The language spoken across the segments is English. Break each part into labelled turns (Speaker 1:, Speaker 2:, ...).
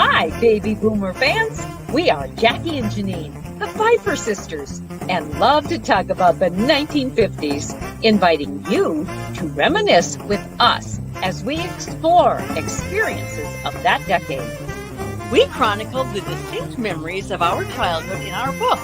Speaker 1: Hi, baby boomer fans. We are Jackie and Janine, the Pfeiffer sisters, and love to talk about the 1950s, inviting you to reminisce with us as we explore experiences of that decade.
Speaker 2: We chronicled the distinct memories of our childhood in our book,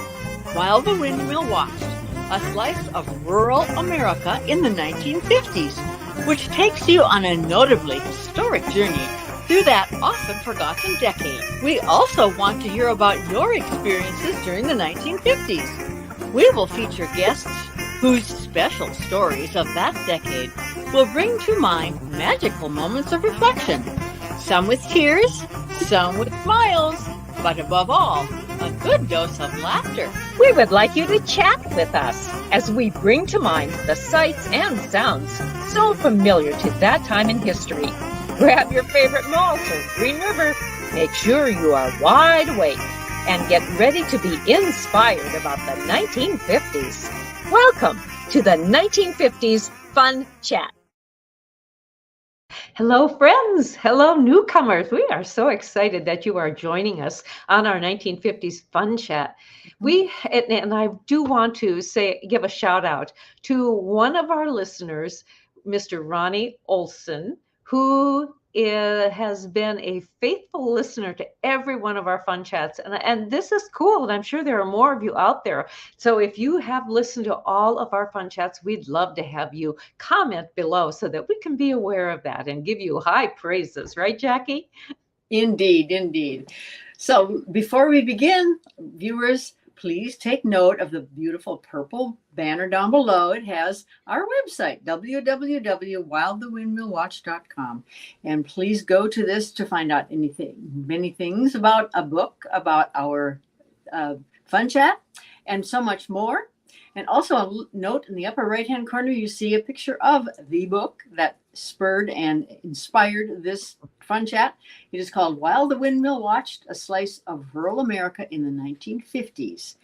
Speaker 2: While the Windmill Watched, a slice of rural America in the 1950s, which takes you on a notably historic journey through that often forgotten decade. We also want to hear about your experiences during the 1950s. We will feature guests whose special stories of that decade will bring to mind magical moments of reflection, some with tears, some with smiles, but above all, a good dose of laughter.
Speaker 1: We would like you to chat with us as we bring to mind the sights and sounds so familiar to that time in history. Grab your favorite malt or Green River. Make sure you are wide awake and get ready to be inspired about the 1950s. Welcome to the 1950s Fun Chat. Hello, friends. Hello, newcomers. We are so excited that you are joining us on our 1950s Fun Chat. And I do want to give a shout out to one of our listeners, Mr. Ronnie Olson, who has been a faithful listener to every one of our Fun Chats. And this is cool. And I'm sure there are more of you out there. So if you have listened to all of our Fun Chats, we'd love to have you comment below so that we can be aware of that and give you high praises. Right, Jackie?
Speaker 2: Indeed, indeed. So before we begin, viewers, please take note of the beautiful purple banner down below. It has our website, www.wildthewindmillwatch.com. And please go to this to find out many things about a book, about our Fun Chat, and so much more. And also a note in the upper right-hand corner, you see a picture of the book that spurred and inspired this Fun Chat. It is called While the Windmill Watched, a Slice of Rural America in the 1950s.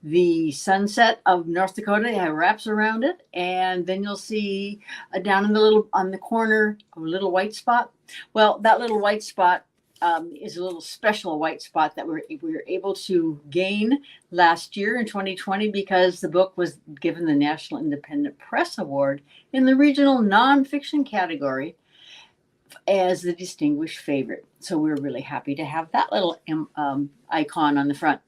Speaker 2: The sunset of North Dakota wraps around it, and then you'll see down on the corner a little white spot. Well, that little white spot is a little special white spot that we were able to gain last year in 2020 because the book was given the National Independent Press Award in the regional nonfiction category as the distinguished favorite. So we're really happy to have that little icon on the front.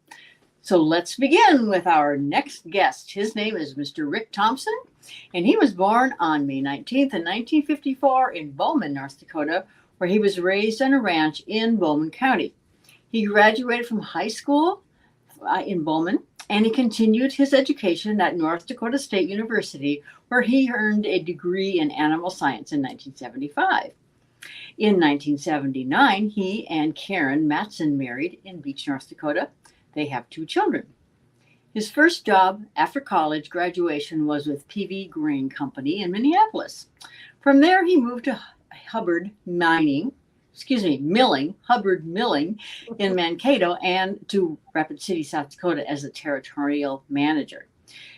Speaker 2: So let's begin with our next guest. His name is Mr. Rick Thompson, and he was born on May 19th in 1954 in Bowman, North Dakota, where he was raised on a ranch in Bowman County. He graduated from high school in Bowman, and he continued his education at North Dakota State University, where he earned a degree in animal science in 1975. In 1979, he and Karen Matson married in Beach, North Dakota. They have 2 children. His first job after college graduation was with PV Grain Company in Minneapolis. From there, he moved to Hubbard Milling in Mankato, and to Rapid City, South Dakota as a territorial manager.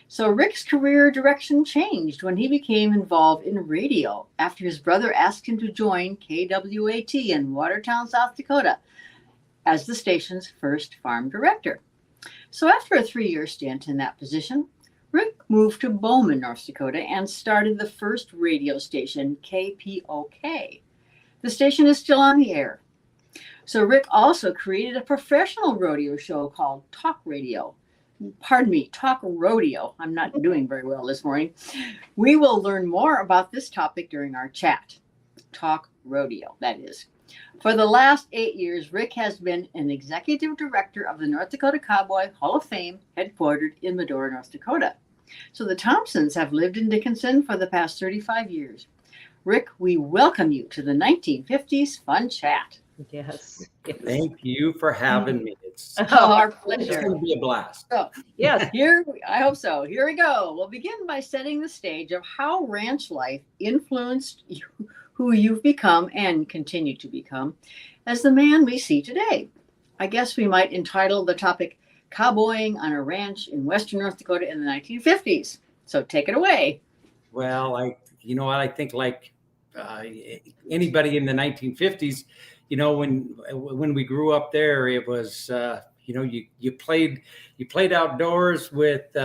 Speaker 2: So Rick's career direction changed when he became involved in radio after his brother asked him to join KWAT in Watertown, South Dakota as the station's first farm director. So after a 3-year stint in that position, Rick moved to Bowman, North Dakota, and started the first radio station, KPOK. The station is still on the air. So Rick also created a professional rodeo show called Talk Rodeo. I'm not doing very well this morning. We will learn more about this topic during our chat. Talk Rodeo, that is. For the last 8 years, Rick has been an executive director of the North Dakota Cowboy Hall of Fame, headquartered in Medora, North Dakota. So the Thompsons have lived in Dickinson for the past 35 years. Rick, we welcome you to the 1950s Fun Chat.
Speaker 1: Yes.
Speaker 3: Thank you for having me. It's
Speaker 2: our pleasure.
Speaker 3: It's going to be a blast.
Speaker 2: So, yes, I hope so. Here we go. We'll begin by setting the stage of how ranch life influenced you, who you've become and continue to become as the man we see today. I guess we might entitle the topic Cowboying on a Ranch in Western North Dakota in the 1950s. So take it away.
Speaker 3: Well, I think like anybody in the 1950s, when we grew up there, it was you played outdoors with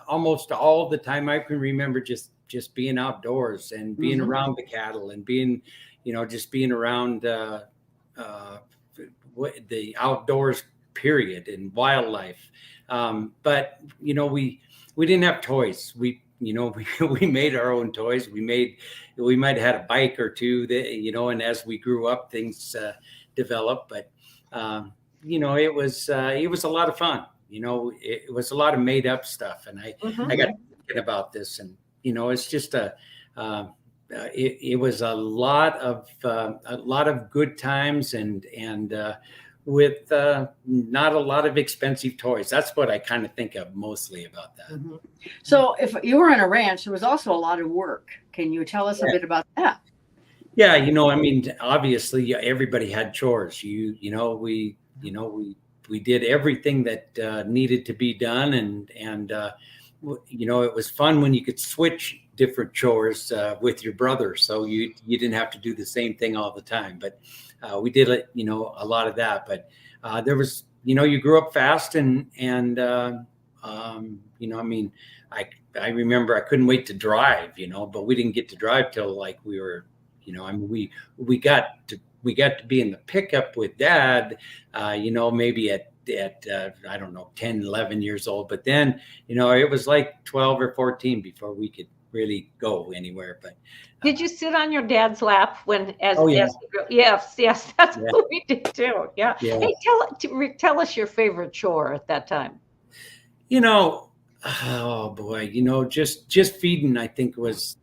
Speaker 3: almost all the time I can remember, just being outdoors and being around the cattle and being just being around the outdoors period and wildlife. But we didn't have toys. We made our own toys. We might have had a bike or two that, and as we grew up, things developed. But it was a lot of fun. It was a lot of made up stuff. And I got thinking about this, and it's just it was a lot of good times and with not a lot of expensive toys. That's what I kind of think of mostly about that.
Speaker 2: So if you were on a ranch, there was also a lot of work. Can you tell us a bit about that?
Speaker 3: Yeah, obviously everybody had chores. We did everything that needed to be done, and it was fun when you could switch different chores with your brother, so you didn't have to do the same thing all the time. But we did it, a lot of that. But there was, you grew up fast, and I remember I couldn't wait to drive, but we didn't get to drive till like we were, we got to be in the pickup with Dad, maybe at I don't know, 10, 11 years old. But then, it was like 12 or 14 before we could really go anywhere. But
Speaker 1: did you sit on your dad's lap as yes, that's what we did too. Yeah. Hey, Rick, tell us your favorite chore at that time.
Speaker 3: Oh boy, just feeding, I think was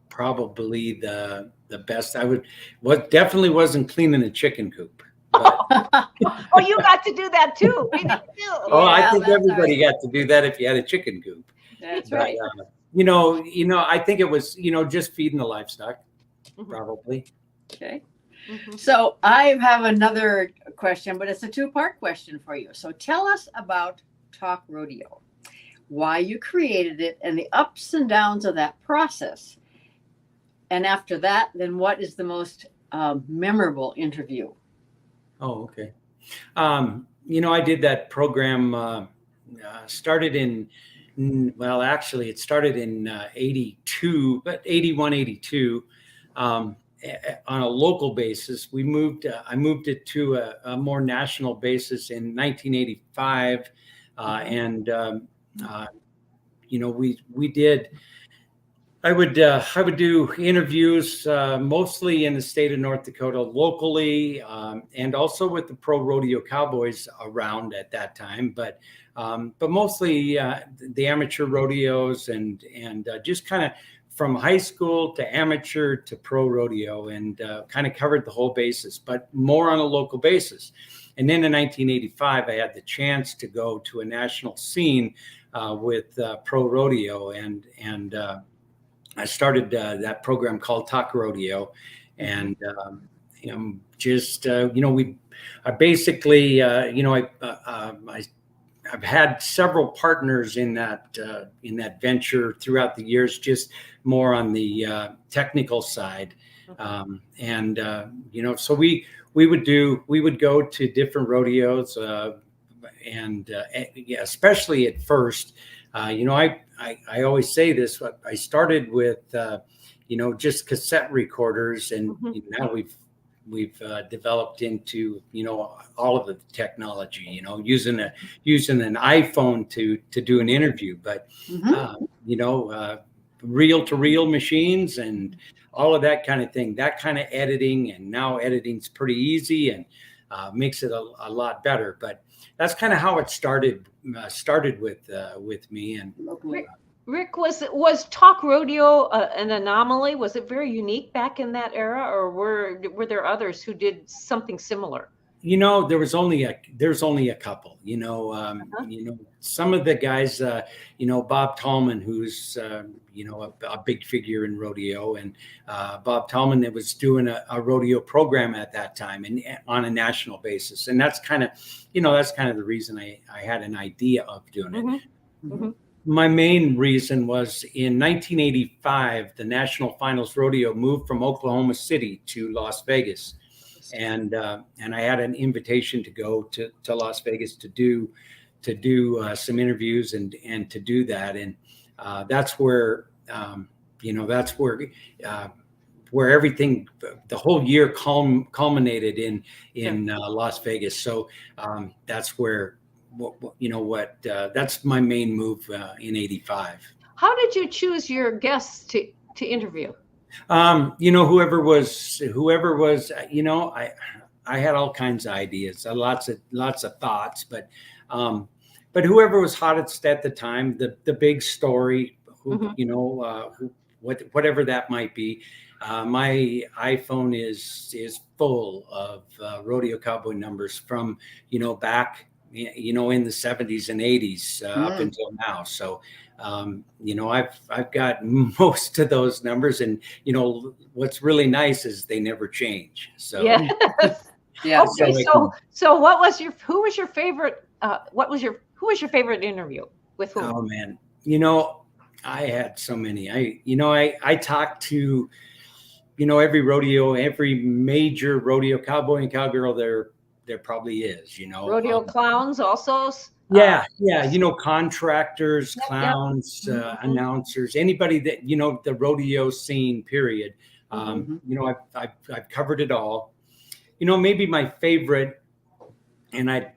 Speaker 3: probably the best. Definitely wasn't cleaning a chicken coop. But,
Speaker 1: oh, you got to do that too. We did too.
Speaker 3: Oh, I think everybody got to do that if you had a chicken coop.
Speaker 2: That's right.
Speaker 3: I think it was, just feeding the livestock, probably.
Speaker 2: Okay. So I have another question, but it's a two-part question for you. So tell us about Talk Rodeo, why you created it, and the ups and downs of that process. And after that, then what is the most memorable interview?
Speaker 3: Oh, okay. I did that program, started in, it started in 82, but 81, 82, on a local basis. I moved it to a more national basis in 1985. We did, I would do interviews mostly in the state of North Dakota locally, and also with the pro rodeo cowboys around at that time, but mostly the amateur rodeos and just kind of from high school to amateur to pro rodeo, and kind of covered the whole basis, but more on a local basis. And then in 1985, I had the chance to go to a national scene with pro rodeo, and I started that program called Talk Rodeo, and I've had several partners in that venture throughout the years, just more on the technical side, so we would go to different rodeos, especially at first. I always say this, I started with, just cassette recorders, and now we've developed into, all of the technology, using an iPhone to do an interview, but, reel to reel machines and all of that kind of thing, that kind of editing. And now editing's pretty easy and makes it a lot better. But that's kind of how it started with me. And
Speaker 1: Rick, was Talk Rodeo an anomaly? Was it very unique back in that era, or were there others who did something similar?
Speaker 3: There's only a couple. Some of the guys, Bob Tallman, who's a big figure in rodeo, and Bob Tallman that was doing a rodeo program at that time and on a national basis, and that's kind of the reason I had an idea of doing it. my main reason was in 1985, the National Finals Rodeo moved from Oklahoma City to Las Vegas, and I had an invitation to go to Las Vegas to do some interviews and to do that, and that's where where everything, the whole year culminated in Las Vegas. So that's where. That's my main move in '85.
Speaker 1: How did you choose your guests to interview?
Speaker 3: Whoever was, I had all kinds of ideas, lots of thoughts, but whoever was hottest at the time, the big story, whatever that might be. My iPhone is full of rodeo cowboy numbers from back in the 70s and 80s up until now. So, I've got most of those numbers, and what's really nice is they never change. So,
Speaker 1: yes.
Speaker 2: Yeah.
Speaker 1: Okay. So who was your favorite? Who was your favorite interview with whom?
Speaker 3: Oh man, I had so many. I talked to, every major rodeo cowboy and cowgirl there probably is,
Speaker 1: Rodeo clowns also.
Speaker 3: Yeah. Contractors, clowns, announcers, anybody that, the rodeo scene, period. I've covered it all. Maybe my favorite, and I'd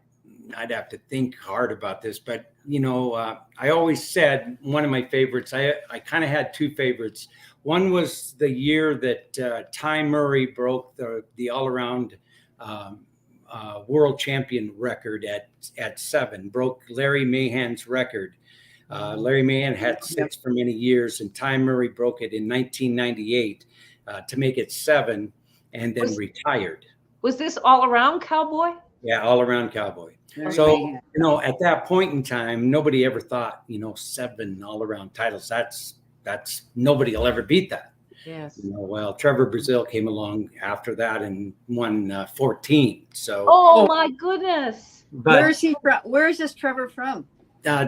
Speaker 3: have to think hard about this, but, I always said one of my favorites, I kind of had two favorites. One was the year that Ty Murray broke the all-around world champion record at 7, broke Larry Mahan's record. Larry Mahan had 6 for many years, and Ty Murray broke it in 1998 to make it 7, and then retired.
Speaker 1: Was this all around cowboy?
Speaker 3: Yeah, all around cowboy. So, at that point in time, nobody ever thought, 7 all around titles. That's nobody will ever beat that.
Speaker 1: Yes.
Speaker 3: Well, Trevor Brazil came along after that and won 14. So.
Speaker 1: Oh my goodness!
Speaker 2: Where is he from? Where is this Trevor from?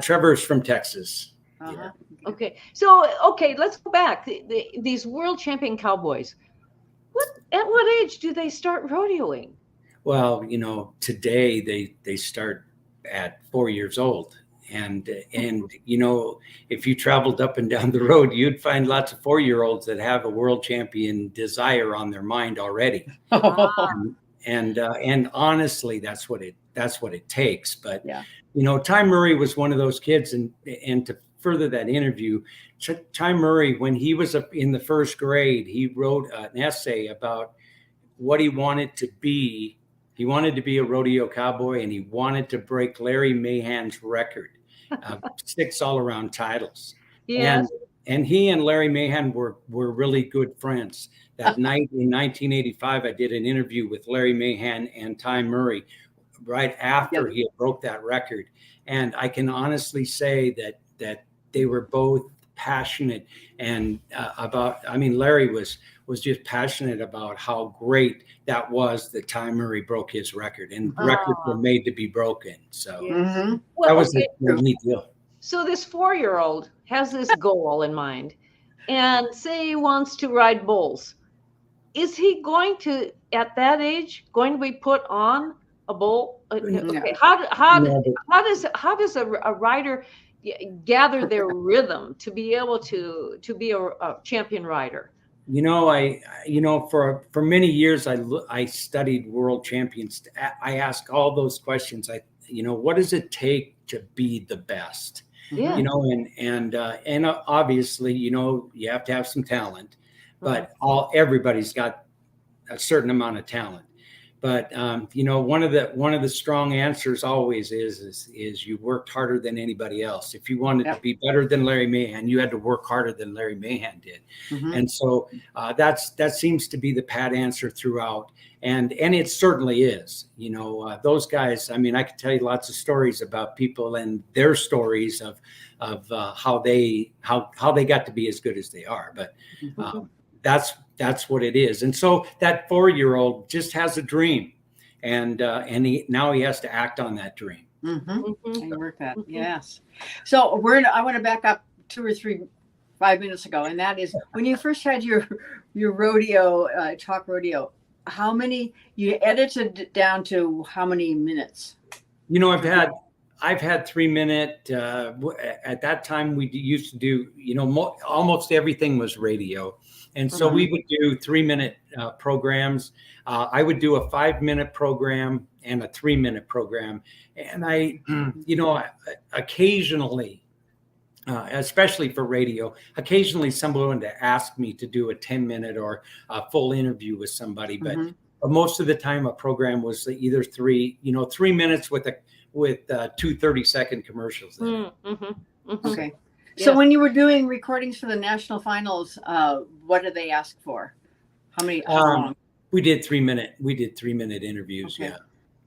Speaker 3: Trevor's from Texas.
Speaker 2: Uh-huh.
Speaker 3: Yeah.
Speaker 1: Okay, so let's go back. These world champion cowboys. At what age do they start rodeoing?
Speaker 3: Well, today they start at 4 years old. And if you traveled up and down the road, you'd find lots of 4-year-olds that have a world champion desire on their mind already. And honestly, that's what it takes. But Ty Murray was one of those kids, and to further that interview, Ty Murray, when he was up in the first grade, he wrote an essay about what he wanted to be. He wanted to be a rodeo cowboy, and he wanted to break Larry Mahan's record. 6 all-around titles.
Speaker 1: Yes.
Speaker 3: And he and Larry Mahan were really good friends. That night in 1985, I did an interview with Larry Mahan and Ty Murray right after he had broke that record. And I can honestly say that they were both passionate and Larry was just passionate about how great that was that Ty Murray broke his record, and records were made to be broken. So that was a neat deal.
Speaker 1: So this 4-year-old has this goal in mind, and say he wants to ride bulls. Is he going to, at that age, going to be put on a bull? Okay. How does a rider gather their rhythm to be able to be a champion rider? For many years, I studied world champions. I ask all those questions. What does it take to be the best? Yeah.
Speaker 3: And obviously, you have to have some talent, but everybody's got a certain amount of talent. But one of the strong answers always is you worked harder than anybody else. If you wanted to be better than Larry Mahan, you had to work harder than Larry Mahan did. And so that seems to be the pat answer throughout, and it certainly is. Those guys. I mean, I could tell you lots of stories about people and their stories of how they got to be as good as they are. But that's what it is. And so that 4-year-old just has a dream, and he has to act on that dream.
Speaker 2: I work that. Yes. So I want to back up 5 minutes ago, and that is when you first had your rodeo talk rodeo. How many you edited down to? How many minutes?
Speaker 3: I've had 3 minute. At that time, we used to do almost everything was radio, and so we would do 3 minute programs. I would do a 5 minute program and a 3 minute program, and I occasionally. Especially for radio, occasionally someone would ask me to do a 10 minute or a full interview with somebody, but most of the time a program was either 3 minutes with 2 30-second commercials.
Speaker 2: Okay. So when you were doing recordings for the national finals, what did they ask for? How long?
Speaker 3: We did 3 minute interviews. Okay. Yeah.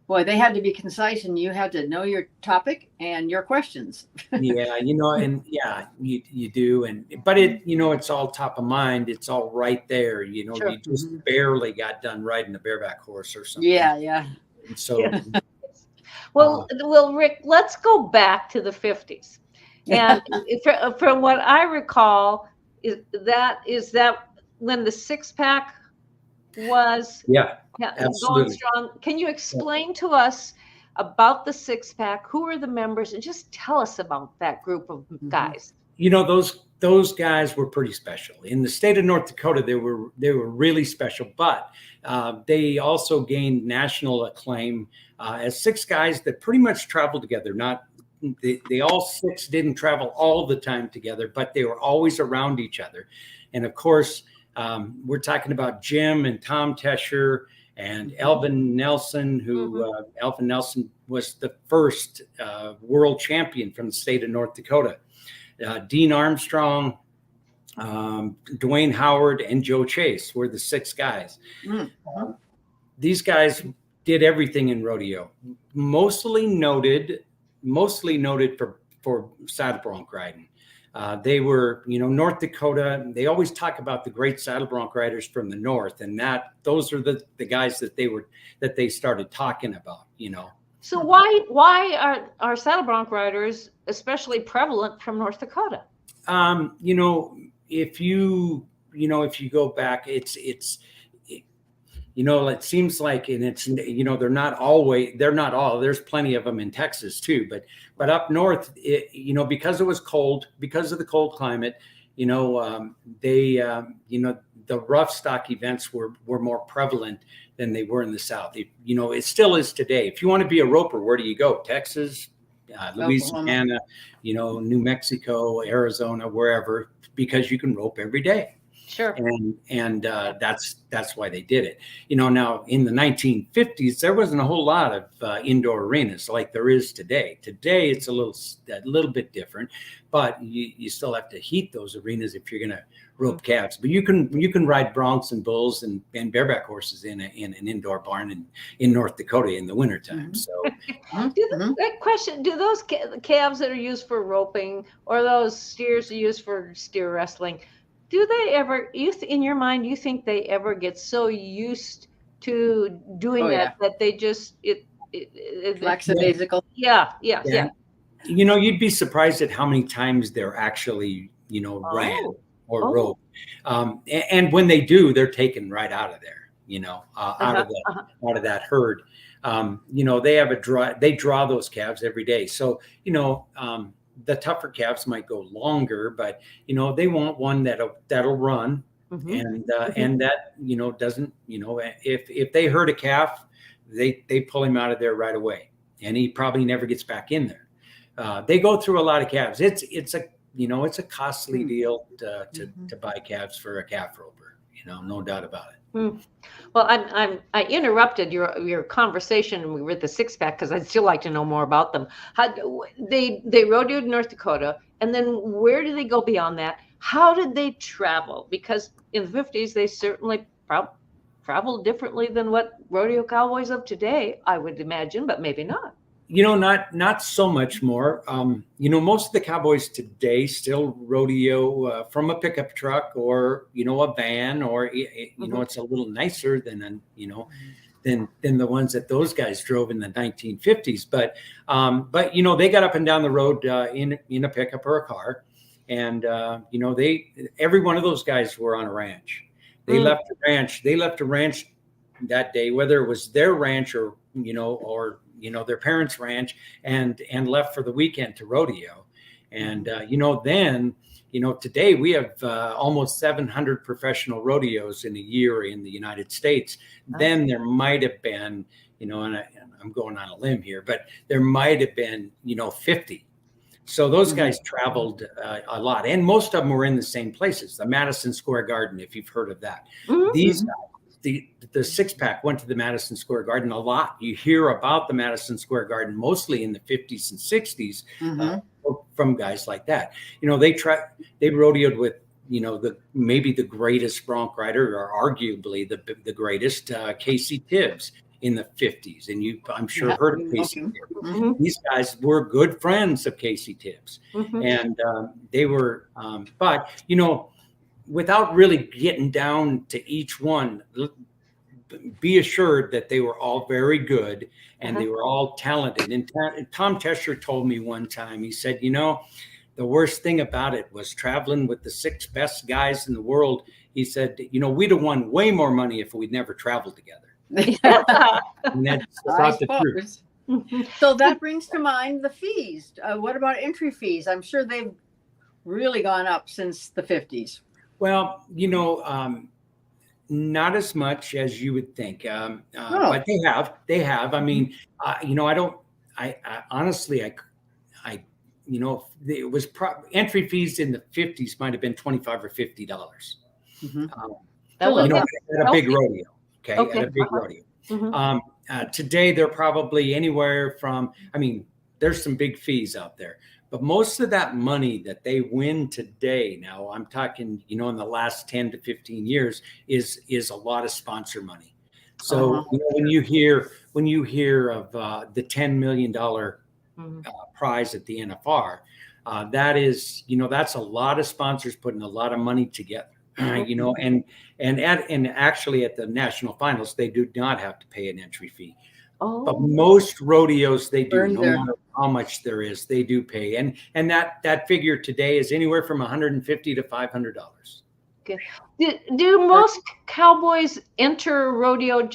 Speaker 2: Boy, they had to be concise, and you had to know your topic and your questions.
Speaker 3: Yeah, you do, but it's all top of mind. It's all right there. Sure. You just barely got done riding a bareback horse or something.
Speaker 2: Yeah.
Speaker 3: And so,
Speaker 1: well, Rick, let's go back to the 50s, and from what I recall, is that when the six-pack was going strong. Can you explain to us about the six-pack? Who are the members, and just tell us about that group of guys?
Speaker 3: Those guys were pretty special in the state of North Dakota. They were really special, but they also gained national acclaim as 6 guys that pretty much traveled together. They all 6 didn't travel all the time together, but they were always around each other. And of course, we're talking about Jim and Tom Tescher and Alvin Nelson, Alvin Nelson was the first world champion from the state of North Dakota. Dean Armstrong, Dwayne Howard, and Joe Chase were the 6 guys. These guys did everything in rodeo, mostly noted for saddle bronc riding. They were, North Dakota. They always talk about the great saddle bronc riders from the north, and those are the guys that they started talking about.
Speaker 1: So why are saddle bronc riders especially prevalent from North Dakota?
Speaker 3: If you go back, it seems like, and it's, they're not all, there's plenty of them in Texas too, but up north, because it was cold, because of the cold climate, the rough stock events were more prevalent than they were in the South. It still is today. If you want to be a roper, where do you go? Texas, Louisiana, New Mexico, Arizona, wherever, because you can rope every day.
Speaker 1: Sure.
Speaker 3: And that's why they did it. Now in the 1950s, there wasn't a whole lot of indoor arenas like there is today. Today, it's a little bit different, but you still have to heat those arenas if you're going to rope calves. But you can ride broncs and bulls and bareback horses in an indoor barn in North Dakota in the wintertime. So,
Speaker 1: that question: do those calves that are used for roping or those steers are used for steer wrestling? Do they ever, in your mind, you think they ever get so used to doing that they just
Speaker 2: lackadaisical?
Speaker 1: Yeah.
Speaker 3: You'd be surprised at how many times they're actually, ran or roped. And when they do, they're taken right out of there, out of that herd. They draw those calves every day. So, the tougher calves might go longer, but they want one that'll run, and that doesn't, if they hurt a calf, they pull him out of there right away, and he probably never gets back in there. They go through a lot of calves. It's a costly deal to buy calves for a calf roper. No doubt about it.
Speaker 1: Well, I interrupted your conversation with the six-pack because I'd still like to know more about them. They rodeoed in North Dakota, and then where did they go beyond that? How did they travel? Because in the 50s, they certainly traveled differently than what rodeo cowboys of today, I would imagine, but maybe not.
Speaker 3: Not so much more. Most of the cowboys today still rodeo from a pickup truck or, a van, or, it's a little nicer than, than the ones that those guys drove in the 1950s. But they got up and down the road in a pickup or a car, and every one of those guys were on a ranch. They left a ranch that day, whether it was their ranch or their parents' ranch, and left for the weekend to rodeo. And today we have almost 700 professional rodeos in a year in the United States. Then there might have been, and I'm going on a limb here, but there might have been, 50. So those guys traveled a lot, and most of them were in the same places. The Madison Square Garden, if you've heard of that. These guys, the six-pack went to the Madison Square Garden a lot. You hear about the Madison Square Garden mostly in the 50s and 60s from guys like that. They rodeoed with, maybe the greatest bronc rider, or arguably the greatest, Casey Tibbs in the 50s. And I'm sure heard of Casey Tibbs. These guys were good friends of Casey Tibbs. And they were, but, without really getting down to each one, be assured that they were all very good and they were all talented. And Tom Tescher told me one time, he said, the worst thing about it was traveling with the 6 best guys in the world. He said, we'd have won way more money if we'd never traveled together. And that's not the truth.
Speaker 2: So that brings to mind the fees. What about entry fees? I'm sure they've really gone up since the 50s.
Speaker 3: Well, not as much as you would think, but they have. I mean, honestly, it was entry fees in the 50s might have been $25 or $50.
Speaker 1: That was
Speaker 3: at a big rodeo. Okay. At a big rodeo. Today, they're probably anywhere from, there's some big fees out there, but most of that money that they win today, now I'm talking, in the last 10 to 15 years, is a lot of sponsor money. So when you hear of the $10 million prize at the NFR, that is, that's a lot of sponsors putting a lot of money together. And actually at the national finals, they do not have to pay an entry fee. But most rodeos, they do, no matter how much there is, they do pay. And that figure today is anywhere from $150 to $500.
Speaker 1: Okay. Do most cowboys enter rodeo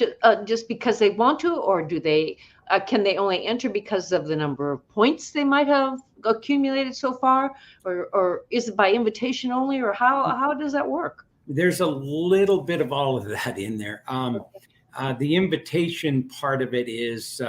Speaker 1: just because they want to, or do they? Can they only enter because of the number of points they might have accumulated so far, or is it by invitation only, or how does that work?
Speaker 3: There's a little bit of all of that in there. The invitation part of it is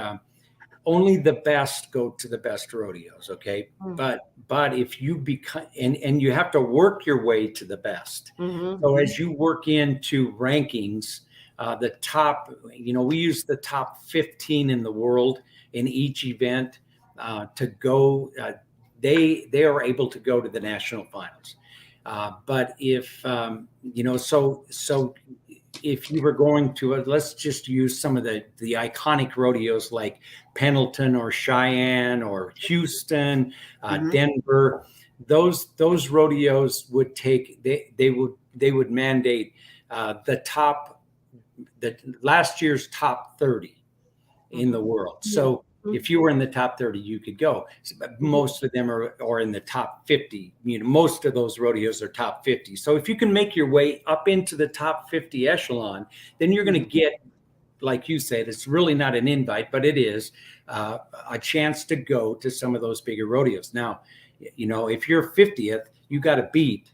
Speaker 3: only the best go to the best rodeos. Okay. But if you become, and you have to work your way to the best. So as you work into rankings, the top, we use the top 15 in the world in each event to go. They are able to go to the national finals. But if, so if you were going to, let's just use some of the iconic rodeos like Pendleton or Cheyenne or Houston, Denver, those rodeos would take, they would mandate the last year's top 30 in the world. So if you were in the top 30, you could go. Most of them are in the top 50. Most of those rodeos are top 50. So if you can make your way up into the top 50 echelon, then you're going to get, like you said, it's really not an invite, but it is a chance to go to some of those bigger rodeos. Now, if you're 50th, you got to beat,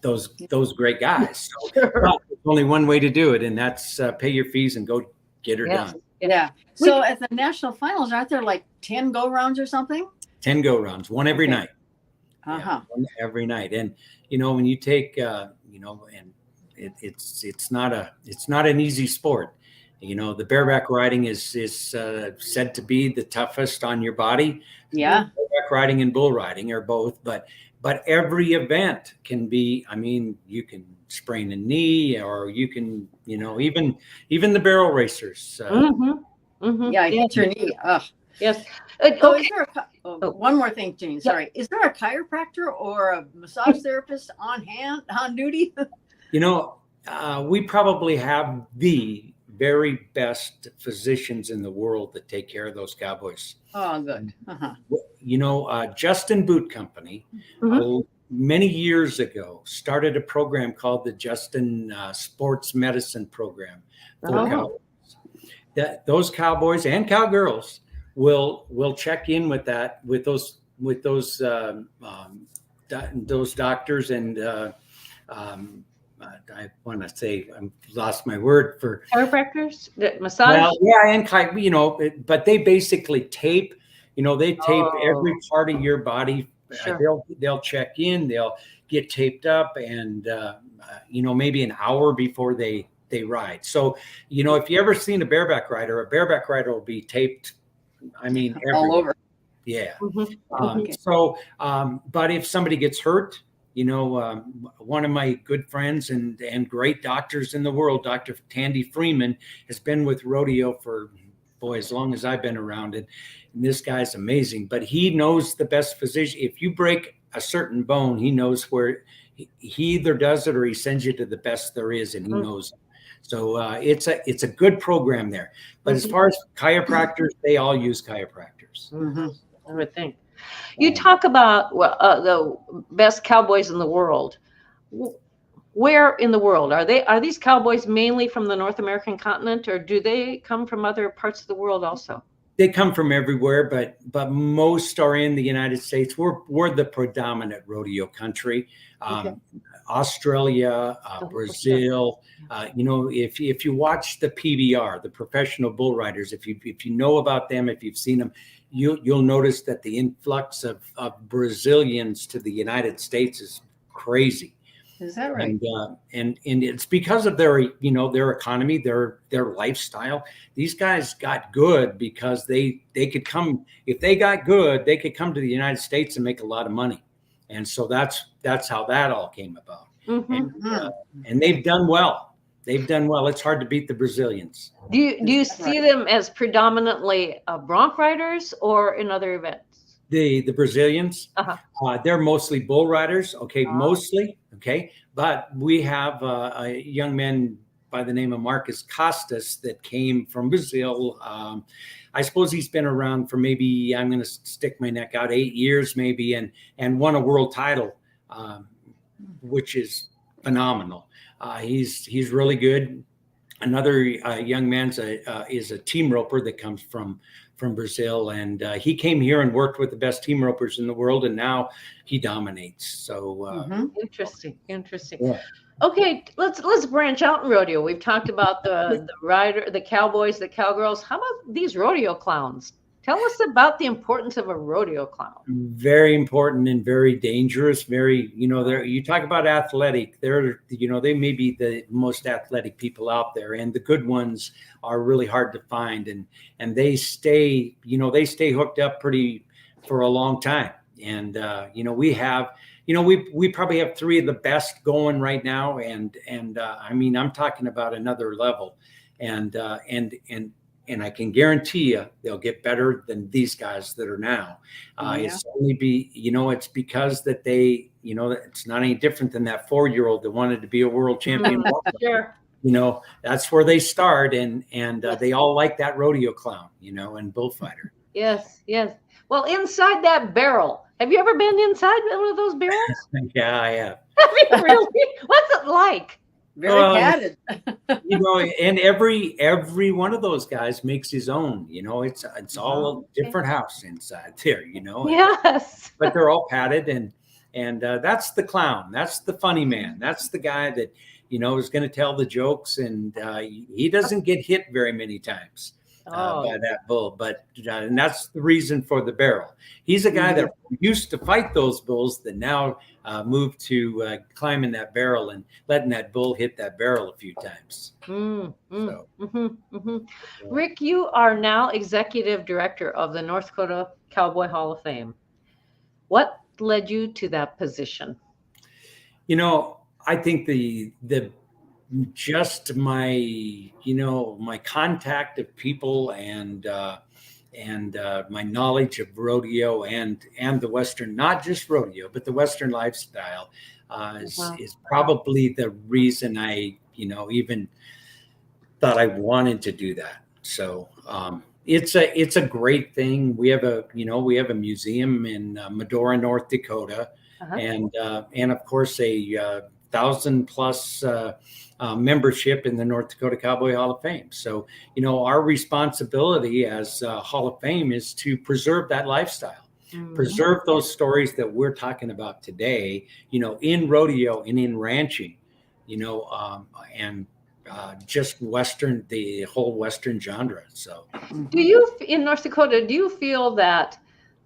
Speaker 3: those great guys. So there's only one way to do it, and that's pay your fees and go get her done.
Speaker 2: Yeah. So at the national finals, aren't there like 10 go rounds or something?
Speaker 3: 10 go rounds, one every night.
Speaker 2: One
Speaker 3: every night. And, when you take, and it's not an easy sport. The bareback riding is said to be the toughest on your body.
Speaker 2: Yeah.
Speaker 3: Bareback riding and bull riding are both, but every event can be, you can sprain a knee, or you can, even the barrel racers.
Speaker 2: Yeah, I hit your knee.
Speaker 1: Yes.
Speaker 2: So is there one more thing, Jane, sorry. Is there a chiropractor or a massage therapist on duty?
Speaker 3: We probably have the very best physicians in the world that take care of those cowboys.
Speaker 2: Oh, good.
Speaker 3: Justin Boot Company, many years ago, started a program called the Justin Sports Medicine Program for cowboys. That those cowboys and cowgirls will check in with those doctors and I want to say I've lost my word for
Speaker 1: chiropractors, massage.
Speaker 3: Well, yeah, and but they basically tape. They tape every part of your body.
Speaker 1: Sure.
Speaker 3: They'll check in. They'll get taped up, and maybe an hour before they ride. So if you ever seen a bareback rider will be taped. I mean,
Speaker 2: all over.
Speaker 3: Yeah.
Speaker 2: Okay.
Speaker 3: But if somebody gets hurt, one of my good friends and great doctors in the world, Dr. Tandy Freeman, has been with Rodeo for, as long as I've been around it. And this guy's amazing, but he knows the best physician. If you break a certain bone, he knows where he either does it or he sends you to the best there is, and he knows. So it's a good program there. But as far as chiropractors, they all use chiropractors.
Speaker 1: I would think. You talk about the best cowboys in the world. Where in the world are these cowboys mainly from the North American continent, or do they come from other parts of the world also?
Speaker 3: They come from everywhere, but most are in the United States. We're the predominant rodeo country. Australia, Brazil. If you watch the PBR, the professional bull riders, if you know about them, if you've seen them, you'll notice that the influx of Brazilians to the United States is crazy.
Speaker 2: Is that right?
Speaker 3: And it's because of their economy, their lifestyle. These guys got good because they could come, if they got good, they could come to the United States and make a lot of money. And so that's how that all came about. And they've done well. It's hard to beat the Brazilians.
Speaker 1: Do you see them as predominantly bronc riders or in other events?
Speaker 3: The Brazilians, they're mostly bull riders. Mostly. But we have a young man by the name of Marcus Costas that came from Brazil. I suppose he's been around for maybe, I'm going to stick my neck out, 8 years maybe, and won a world title, which is phenomenal. He's really good. Another young man is a team roper that comes from Brazil, and he came here and worked with the best team ropers in the world, and now he dominates. So
Speaker 1: interesting.
Speaker 3: Yeah.
Speaker 1: Okay, let's branch out in rodeo. We've talked about the rider, the cowboys, the cowgirls. How about these rodeo clowns? Tell us about the importance of a rodeo clown.
Speaker 3: Very important and very dangerous. Very, you talk about athletic. They may be the most athletic people out there, and the good ones are really hard to find. And they stay hooked up for a long time. And we probably have 3 of the best going right now. And I mean, I'm talking about another level. And I can guarantee you they'll get better than these guys that are now. It's it's because that they, it's not any different than that 4-year-old that wanted to be a world champion.
Speaker 1: Sure.
Speaker 3: That's where they start, and they all like that rodeo clown, and bullfighter.
Speaker 1: Yes. Well, inside that barrel, have you ever been inside one of those barrels?
Speaker 3: Yeah, I have.
Speaker 1: Have you really? What's it like?
Speaker 2: Very padded.
Speaker 3: And every one of those guys makes his own. It's all a different house inside there.
Speaker 1: Yes.
Speaker 3: But they're all padded, and that's the clown. That's the funny man. That's the guy that is going to tell the jokes, and he doesn't get hit very many times by that bull. But and that's the reason for the barrel. He's a guy that used to fight those bulls that now moved to climbing that barrel and letting that bull hit that barrel a few times.
Speaker 1: Rick, you are now executive director of the North Dakota Cowboy Hall of Fame. What led you to that position?
Speaker 3: I think just my my contact of people and my knowledge of rodeo and the Western, not just rodeo, but the Western lifestyle is probably the reason I even thought I wanted to do that. So it's a great thing. We have a museum in Medora, North Dakota, and of course a 1,000+ membership in the North Dakota Cowboy Hall of Fame. So our responsibility as Hall of Fame is to preserve that lifestyle. Preserve those stories that we're talking about today, in rodeo and in ranching, and just the whole Western genre. So,
Speaker 1: in North Dakota, do you feel that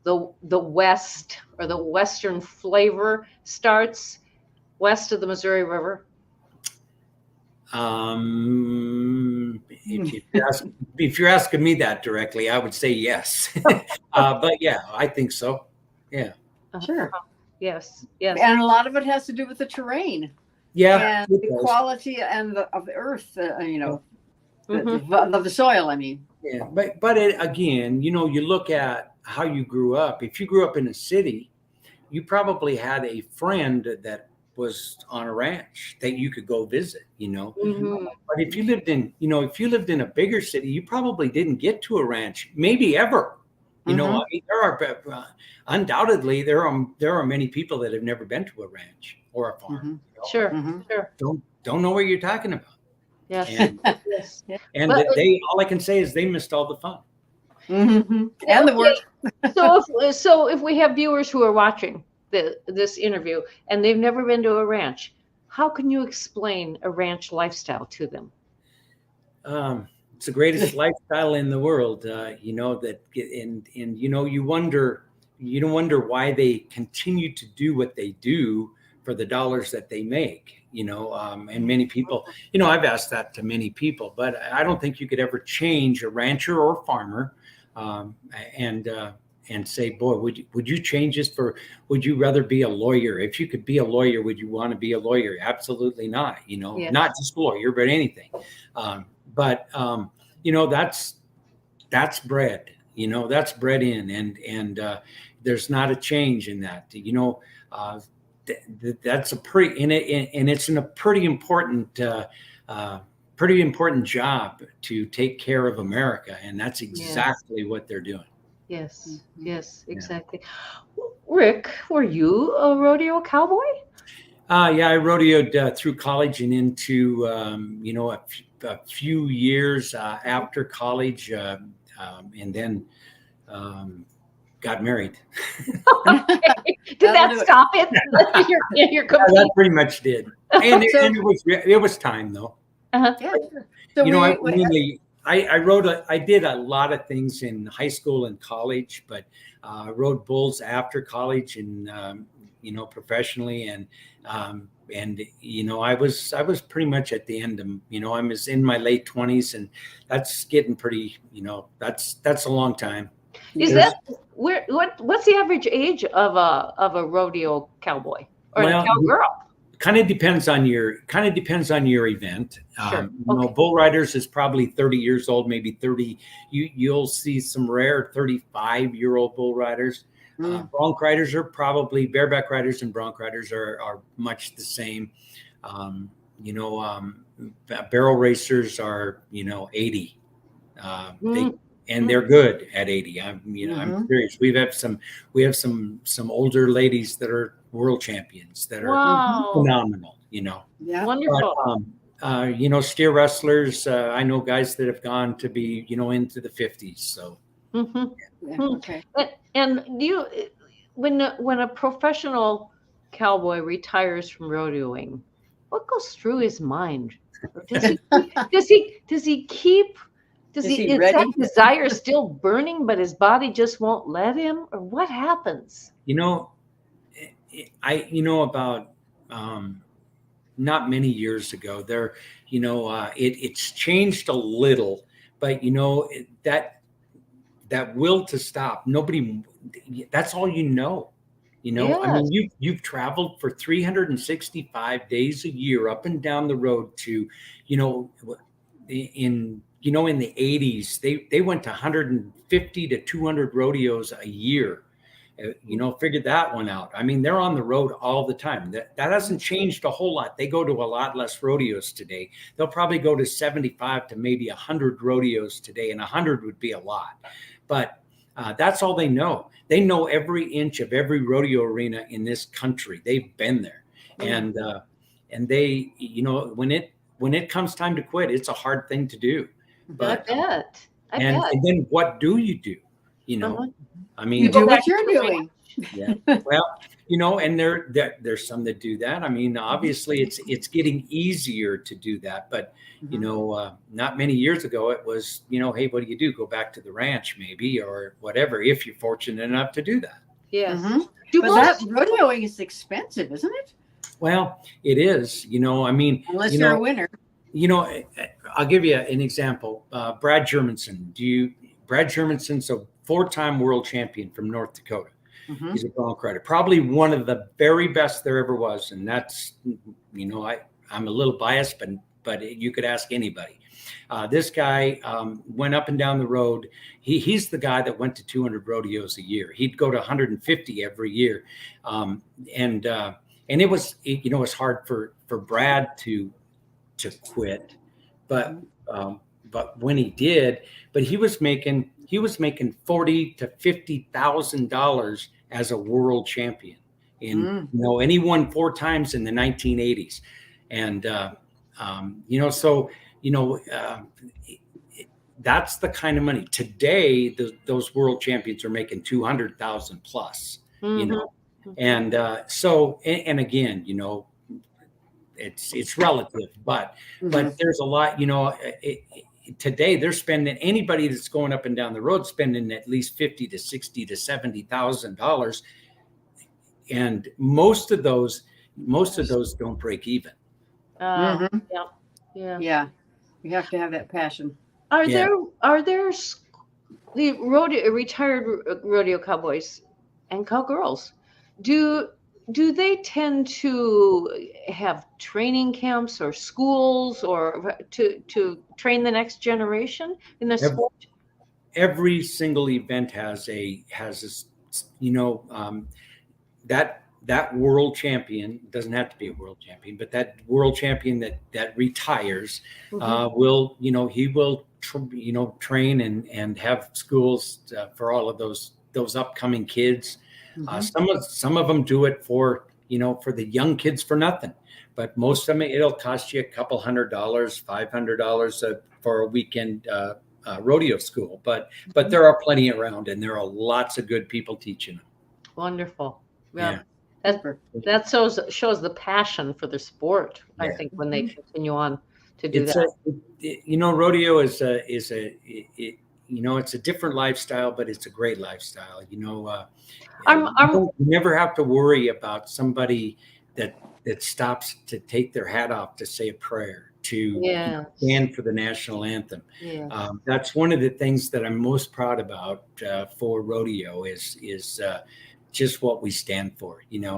Speaker 1: the West or the Western flavor starts west of the Missouri River?
Speaker 3: If you're asking me that directly, I would say yes. But yeah, I think so. Yeah.
Speaker 2: Sure.
Speaker 1: Yes.
Speaker 2: And a lot of it has to do with the terrain.
Speaker 3: Yeah.
Speaker 2: And the quality of the earth, of the soil, I mean.
Speaker 3: Yeah. But again, you look at how you grew up. If you grew up in a city, you probably had a friend that was on a ranch that you could go visit, But if you lived in a bigger city, you probably didn't get to a ranch, maybe ever. I mean, there are undoubtedly there are many people that have never been to a ranch or a farm.
Speaker 1: Sure.
Speaker 3: Don't know what you're talking about.
Speaker 1: Yes.
Speaker 3: And all I can say is they missed all the fun.
Speaker 2: And the work.
Speaker 1: So if we have viewers who are watching this interview and they've never been to a ranch, how can you explain a ranch lifestyle to them?
Speaker 3: It's the greatest lifestyle in the world, you wonder why they continue to do what they do for the dollars that they make, and many people, I've asked that to many people, but I don't think you could ever change a rancher or farmer and say, boy, would you change this would you rather be a lawyer? If you could be a lawyer, would you want to be a lawyer? Absolutely not, not just a lawyer, but anything. But that's bred, that's bred in, and there's not a change in that, that's a it's a pretty important job to take care of America. And that's exactly what they're doing.
Speaker 1: Yes, exactly. Rick, were you a rodeo cowboy?
Speaker 3: Yeah, I rodeoed through college and into, a few years after college, and then got married.
Speaker 1: Did that stop it? You're
Speaker 3: that pretty much did. And it was time though.
Speaker 2: Yeah. So
Speaker 3: I did a lot of things in high school and college, but rode bulls after college and professionally, and I was pretty much at the end of, I was in my late 20s, and that's getting pretty, that's a long time.
Speaker 1: What's the average age of a rodeo cowboy or a cowgirl?
Speaker 3: Kind of depends on your event.
Speaker 1: Sure.
Speaker 3: Bull riders is probably 30 years old, maybe 30. You'll see some rare 35-year-old bull riders. Bronc riders are probably, bareback riders and bronc riders are much the same. Barrel racers are 80. They're good at 80. I'm serious. We have some older ladies that are world champions that are phenomenal.
Speaker 2: Yeah,
Speaker 1: wonderful.
Speaker 3: But, steer wrestlers. I know guys that have gone to be into the 50s. So.
Speaker 2: Okay.
Speaker 1: And when a professional cowboy retires from rodeoing, what goes through his mind? Is that desire still burning, but his body just won't let him, or what happens?
Speaker 3: About not many years ago there, it's changed a little, but that will to stop, nobody, that's all
Speaker 1: Yes.
Speaker 3: I mean, you've traveled for 365 days a year up and down the road to, in the 80s, they went to 150 to 200 rodeos a year. figured that one out. I mean, they're on the road all the time. That hasn't changed a whole lot. They go to a lot less rodeos today. They'll probably go to 75 to maybe 100 rodeos today, and 100 would be a lot. But that's all they know. They know every inch of every rodeo arena in this country. They've been there. And they, when it comes time to quit, it's a hard thing to do. But
Speaker 1: I bet.
Speaker 3: and then what do you do? I mean,
Speaker 2: You do what you're doing.
Speaker 3: Yeah. Well, and there's some that do that. I mean, obviously it's getting easier to do that, but not many years ago it was, hey, what do you do? Go back to the ranch maybe, or whatever, if you're fortunate enough to do that.
Speaker 1: Yes.
Speaker 2: But that rodeoing is expensive, isn't it?
Speaker 3: Well, it is, I mean,
Speaker 2: unless you're a winner.
Speaker 3: I'll give you an example. Brad Germanson. Brad Germanson's a 4-time world champion from North Dakota. He's a bronc rider, probably one of the very best there ever was. And that's, I'm a little biased, but you could ask anybody. This guy went up and down the road. He's the guy that went to 200 rodeos a year. He'd go to 150 every year. And it was, it was hard for Brad to quit, but when he did, but he was making $40,000 to $50,000 as a world champion and he won 4 times in the 1980s. And, that's the kind of money today. Those world champions are making 200,000 plus, and and again, it's relative, but there's a lot, today they're spending, anybody that's going up and down the road spending at least $50,000 to $60,000 to $70,000, and most of those don't break even.
Speaker 1: Yeah.
Speaker 2: You have to have that passion.
Speaker 1: Are there the retired rodeo cowboys and cowgirls? Do they tend to have training camps or schools or to train the next generation in the sport?
Speaker 3: Every single event has that world champion, doesn't have to be a world champion, but that world champion that retires will, he will train and have schools for all of those upcoming kids. Some of them do it for the young kids for nothing, but most of them, it'll cost you a couple $100, $500 for a weekend rodeo school. But there are plenty around, and there are lots of good people teaching them.
Speaker 1: Wonderful. Yeah. That shows the passion for the sport. I think when they continue on to do that.
Speaker 3: Rodeo is it's a different lifestyle, but it's a great lifestyle. You never have to worry about somebody that stops to take their hat off to say a prayer, to stand for the national anthem. That's one of the things that I'm most proud about for rodeo is just what we stand for,
Speaker 1: And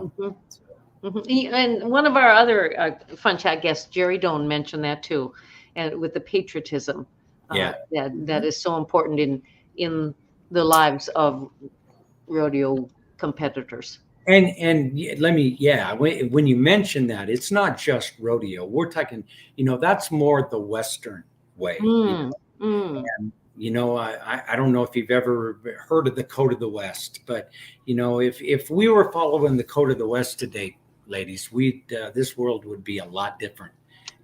Speaker 1: one of our other Fun Chat guests, Jerry Doan, mentioned that too, and with the patriotism that is so important in the lives of rodeo competitors.
Speaker 3: And let me, when you mention that, it's not just rodeo. We're talking, that's more the Western way. And, I don't know if you've ever heard of the Code of the West, but, if we were following the Code of the West today, ladies, this world would be a lot different.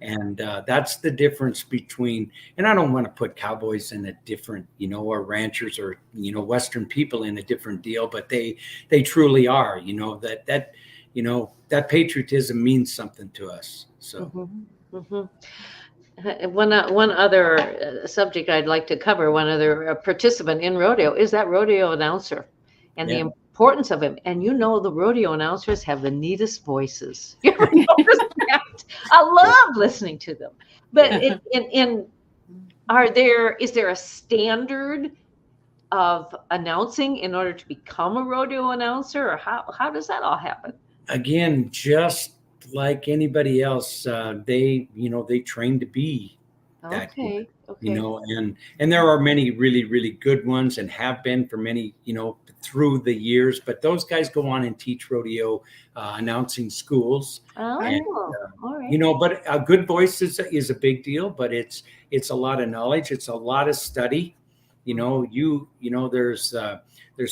Speaker 3: And that's the difference between, and I don't want to put cowboys in a different, or ranchers or, Western people in a different deal, but they truly are, that patriotism means something to us. So.
Speaker 1: One other subject I'd like to cover, one other participant in rodeo is that rodeo announcer and the importance of him. And the rodeo announcers have the neatest voices. You ever notice that? I love listening to them. But is there a standard of announcing in order to become a rodeo announcer, or how does that all happen?
Speaker 3: Again, just like anybody else, they train to be that good.
Speaker 1: Okay.
Speaker 3: You know, and there are many really, really good ones and have been for many, you know, through the years. But those guys go on and teach rodeo announcing schools.
Speaker 1: Oh,
Speaker 3: And,
Speaker 1: all right.
Speaker 3: you know, but a good voice is a big deal, but it's a lot of knowledge. It's a lot of study. You know, there's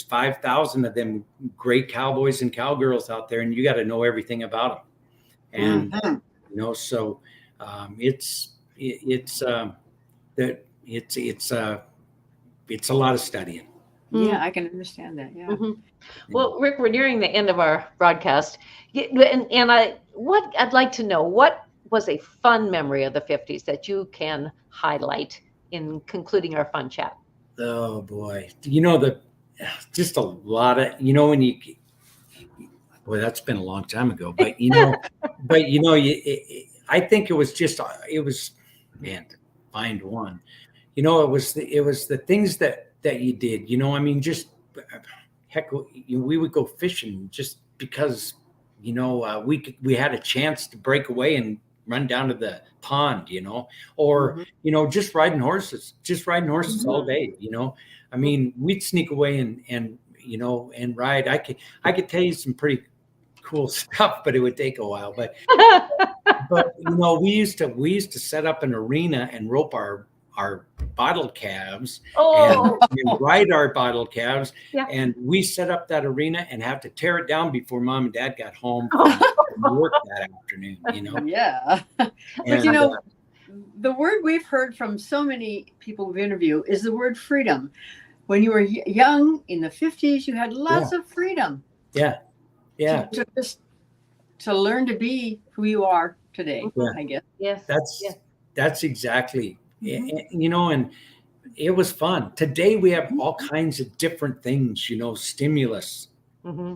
Speaker 3: 5,000 of them great cowboys and cowgirls out there, and you got to know everything about them. And, you know, so it's a lot of studying.
Speaker 2: Yeah, I can understand that. Yeah.
Speaker 1: Well, Rick, we're nearing the end of our broadcast, and what I'd like to know, what was a fun memory of the 50s that you can highlight in concluding our fun chat?
Speaker 3: Oh boy, you know, just a lot of, you know, boy, that's been a long time ago, but you know, I think it was, man, to find one, you know, it was the things that you did, you know, I mean, just heck, we would go fishing just because, you know, we had a chance to break away and run down to the pond, you know, or, you know, just riding horses all day, you know. I mean, we'd sneak away and you know, and ride. I could tell you some pretty cool stuff, but it would take a while. But you know, we used to set up an arena and rope our bottle calves and ride our bottle calves.
Speaker 1: Yeah.
Speaker 3: And we set up that arena and have to tear it down before Mom and Dad got home from work that afternoon, you know?
Speaker 2: Yeah. But you know, the word we've heard from so many people we've interviewed is the word freedom. When you were young in the 50s, you had lots of freedom.
Speaker 3: Yeah. Yeah.
Speaker 2: To learn to be who you are today, I guess.
Speaker 1: Yes.
Speaker 3: That's exactly. You know, and it was fun. Today we have all kinds of different things, you know, stimulus.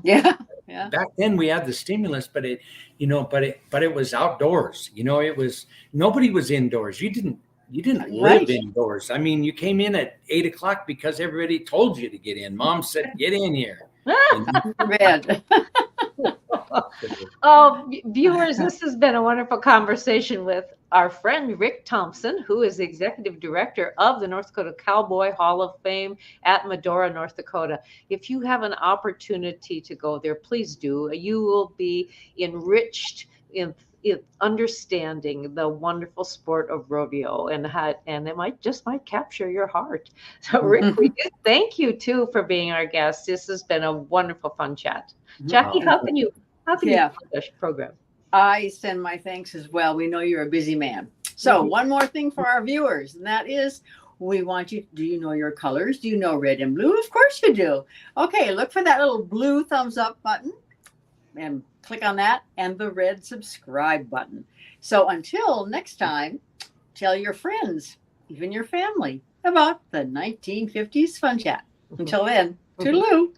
Speaker 2: Yeah.
Speaker 3: Back then we had the stimulus, but it was outdoors. You know, nobody was indoors. You didn't live indoors. I mean, you came in at 8:00 because everybody told you to get in. Mom said, "Get in here."
Speaker 1: Oh, viewers, this has been a wonderful conversation with our friend Rick Thompson, who is the executive director of the North Dakota Cowboy Hall of Fame at Medora, North Dakota. If you have an opportunity to go there, please do. You will be enriched in understanding the wonderful sport of rodeo, and it might capture your heart. So, Rick, we do thank you too for being our guest. This has been a wonderful, fun chat. Jackie, how can you fund this program?
Speaker 2: I send my thanks as well. We know you're a busy man. So one more thing for our viewers, and that is, we want you, do you know your colors? Do you know red and blue? Of course you do. Okay, look for that little blue thumbs up button and click on that, and the red subscribe button. So until next time, tell your friends, even your family, about the 1950s Fun Chat. Until then, toodaloo.